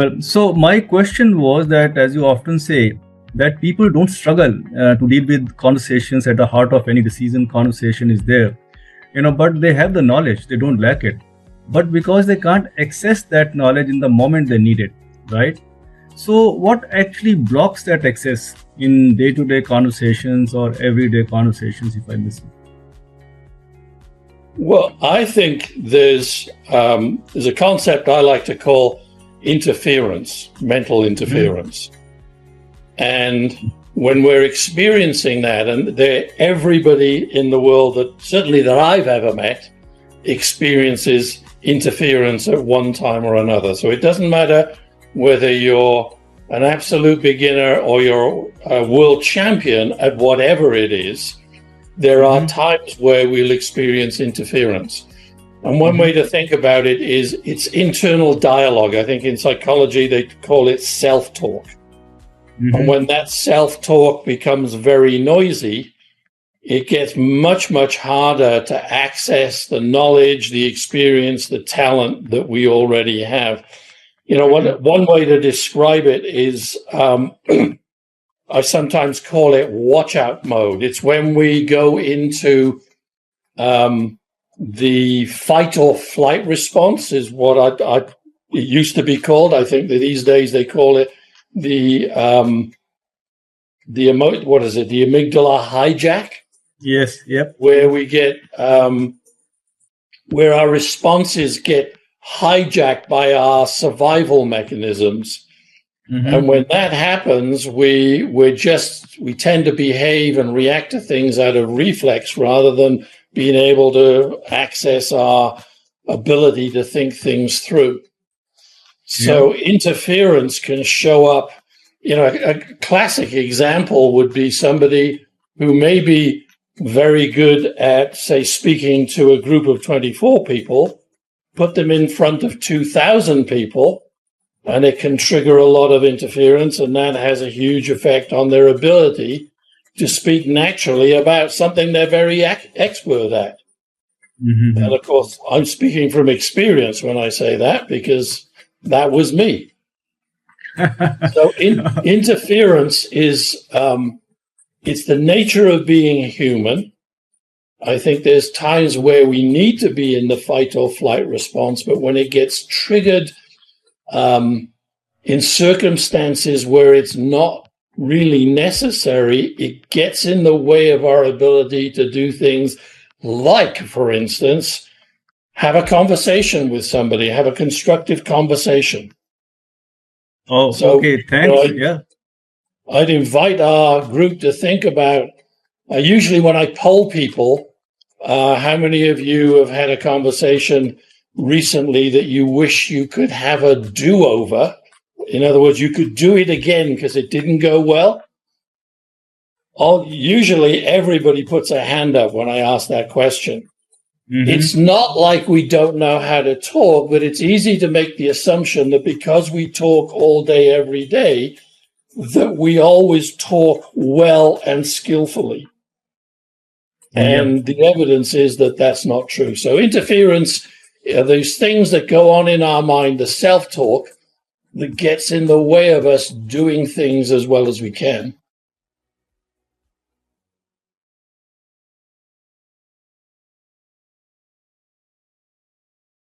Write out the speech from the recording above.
Well, so my question was that, as you often say, that people don't struggle to deal with conversations at the heart of any decision. Conversation is there, but they have the knowledge. They don't lack it, but because they can't access that knowledge in the moment they need it, right? So, what actually blocks that access in day-to-day conversations or everyday conversations, if I miss it? Well, I think there's a concept I like to call interference, mental interference. And when we're experiencing that, and everybody in the world that I've ever met experiences interference at one time or another. So it doesn't matter whether you're an absolute beginner or you're a world champion at whatever it is, there are times where we'll experience interference. And one way to think about it is it's internal dialogue. I think in psychology, they call it self-talk. And when that self-talk becomes very noisy, it gets much, much harder to access the knowledge, the experience, the talent that we already have. One way to describe it is I sometimes call it watch out mode. It's when we go into the fight or flight response is what it used to be called. I think that these days they call it the amygdala hijack. Yes. Yep. Where we get where our responses get hijacked by our survival mechanisms. And when that happens, we tend to behave and react to things out of reflex rather than being able to access our ability to think things through. So interference can show up. A classic example would be somebody who may be very good at, say, speaking to a group of 24 people, put them in front of 2,000 people, and it can trigger a lot of interference, and that has a huge effect on their ability to speak naturally about something they're very expert at. And of course, I'm speaking from experience when I say that, because that was me. So interference is, it's the nature of being human. I think there's times where we need to be in the fight or flight response, but when it gets triggered in circumstances where it's not really necessary, it gets in the way of our ability to do things like, for instance, have a conversation with somebody, have a constructive conversation. Oh, so, okay, thanks. I'd invite our group to think about, usually when I poll people, how many of you have had a conversation recently that you wish you could have a do-over? In other words, you could do it again because it didn't go well. Usually everybody puts a hand up when I ask that question. It's not like we don't know how to talk, but it's easy to make the assumption that because we talk all day, every day, that we always talk well and skillfully. And the evidence is that that's not true. So interference, these things that go on in our mind, the self-talk that gets in the way of us doing things as well as we can.